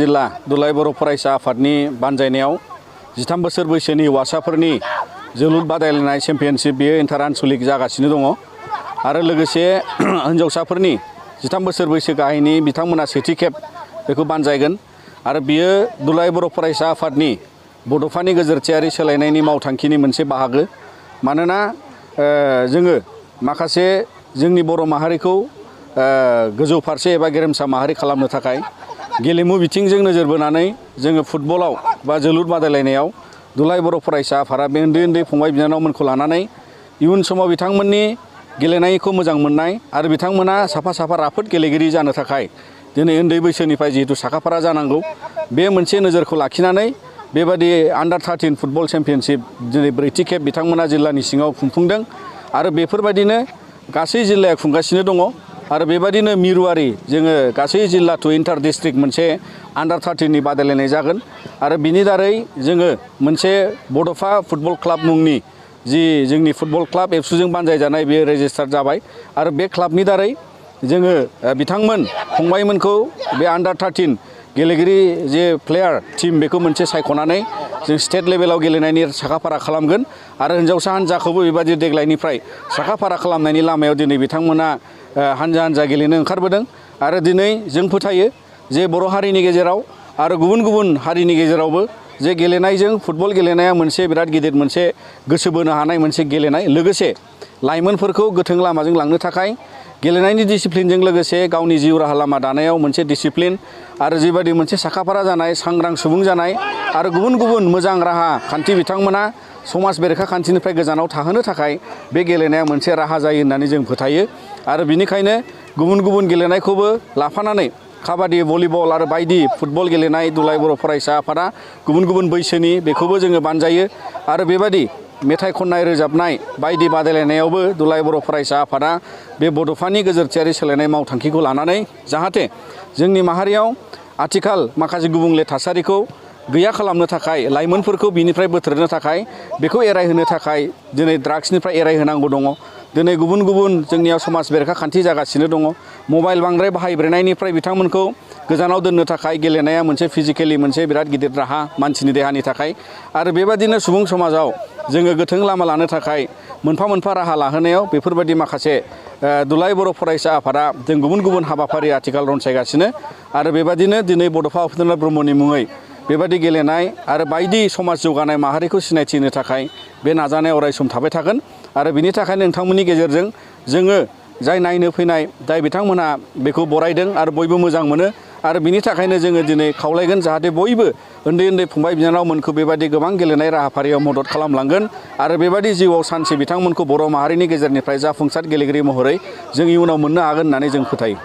जिल्ला दुलाराय बर' फरायसा आफादनि बानजायनायाव 13 बोसोर बैसोनि हौवासाफोरनि जोलुर बादायलायनाय चेम्पियनशिप बेयो इन्टार आनसलिक जागासिनो दङ आरो लोगोसे हिन्जावसाफोरनि 13 बोसोर बैसो गाहायनि बिथांमोना सेथि खेब बेखौ बानजायगोन आरो बियो दुलाराय बर' फरायसा आफादनि बड'फानि गेजेरथियारि सोलायनायनि मावथांखिनि मोनसे बाहागो मानोना जोङो माखासे जोंनि बर' माहारिखौ गोजौ फारसे एबा गेरेमसा माहारि खालामनो थाखाय गेलेमु बिथिंजों नोजोर बोनानै जोङो फुटबलाव बा जोलुर बादायलायनायाव दुलाराय बर' फरायसा आफादा बे उन्दै उन्दै फंबाय बिनानावमोनखौ लानानै इयुन समाव बिथांमोननि गेलेनायखौ मोजां मोननाय आरो बिथांमोना साफा साफा राफोद गेलेगिरि जानो थाखाय दिनै उन्दै बैसोनिफ्राय जिहेतु साखाफारा जानांगौ बे मोनसे नोजोरखौ लाखिनानै बेबादि आन्डार 13 फुटबल चेम्पियनशिप दिनै 4थि खेब बिथांमोना जिल्लानि सिङाव खुंफुंदों आरो बेफोरबायदिनो गासै जिल्लाया खुंगासिनो दङ आरो बेबायदिनो मिरुआरि जोङो गासै जिल्ला टु इन्टार डिस्ट्रिक्ट मोनसे आन्डार 13 नि बादायलायनाय जागोन आरो बिनि दारै जोङो मोनसे बड'फा फुटबल क्लाब मुंनि जि जोंनि फुटबल क्लाब एबसुजों बानजायजानाय बेयो रेजिस्टार जाबाय आरो बे क्लाबनि दारै जोङो बिथांमोन फंबायमोनखौ बे आन्डार 13 गेलेगिरि जे प्लेयार टीम बेखौ मोनसे सायख'नानै जों स्टेट लेभेलाव गेलेनायनि साखाफारा खालामगोन आरो हिन्जावसा हान्जाखौबो बेबायदि देग्लायनिफ्राय साखाफारा खालामनायनि लामायाव दिनै बिथांमोना हान्जा हान्जा गेलेनो ओंखारबोदों आरो दिनै जों फोथायो जे बर' हारिनि गेजेराव आरो गुबुन गुबुन हारिनि गेजेरावबो जे गेलेनायजों फुटबल गेलेनाया मोनसे बिराद गिदिर मोनसे गोसो बोनो हानाय मोनसे गेलेनाय लोगोसे लाइमोनफोरखौ गोथों लामाजों लांनो थाखाय गेलेनायनि डिसिप्लिनजों लोगोसे गावनि जिउ राहा लामा दानायाव मोनसे डिसिप्लिन आरो जिबायदि मोनसे साखाफारा जानाय सांग्रां सुबुं जानाय आरो गुबुन गुबुन मोजां राहा खान्थि बिथांमोना समाज बेरेखा खान्थिनिफ्राय गोजानाव थाहोनो थाखाय बे गेलेनाया मोनसे राहा जायो होननानै जों फोथायो आरो बिनिखायनो गुबुन गुबुन गेलेनायखौबो लाफानानै काबादि भलिबल आरो बायदि फुटबल गेलेनाय दुलाराय बर' फरायसा आफादा गुबुन गुबुन बैसोनि बेखौबो जोङो बानजायो आरो बेबायदि मेथाइ खननाय रोजाबनाय बायदि बादायलायनायावबो दुलाराय बर' फरायसा आफादा बे बड'फानि गेजेरथियारि सोलायनाय मावथांखिखौ लानानै जाहाथे जोंनि माहारियाव आथिखाल माखासे गुबुंले थासारिखौ गैया खालामनो थाखाय लाइमोनफोरखौ बिनिफ्राय बोथ्रोदनो थाखाय बेखौ एरायहोनो थाखाय दिनै ड्राग्सनिफ्राय एरायहोनांगौ दङ दिनै गुबुन गुबुन जोंनियाव समाज बेरेखा खान्थि जागासिनो दङ मबाइल बांद्राय बाहायब्रेनायनिफ्राय बिथांमोनखौ गोजानाव दोननो थाखाय गेलेनाया मोनसे फिजिकेलि मोनसे बिराद गिदिर राहा मानसिनि देहानि थाखाय आरो बेबादिनो सुबुं समाजाव जोङो गोथों लामा लानो थाखाय मोनफा मोनफा राहा लाहोनायाव बेफोरबायदि माखासे दुलाराय बर' फरायसा आफादा जों गुबुन गुबुन हाबाफारि आथिखाल रनसायगासिनो आरो बेबादिनो दिनै बड'फा उपेन्द्रनाथ ब्रह्मनि मुङै बेबायदि गेलेनाय आरो बायदि समाज जौगानाय माहारिखौ सिनायथि होनो थाखाय बे नाजानाया अरायसम थाबाय थागोन आरो बिनि थाखायनो नोंथांमोननि गेजेरजों जोङो जाय नायनो फैनाय जाय बिथांमोनहा बेखौ बरायदों आरो बयबो मोजां मोनो आरो बिनि थाखायनो जोङो दिनै खावलायगोन जाहाथे बयबो उन्दै उन्दै फंबाय बिनानावमोनखौ बेबायदि गोबां गेलेनाय राहाफारियाव मदद खालामलांगोन आरो बेबायदि जिउआव सानसे बिथांमोनखौ बर' माहारिनि गेजेरनिफ्राय जाफुंसार गेलेगिरि महरै जों इयुनाव मोननो हागोन होननानै जों फोथायो।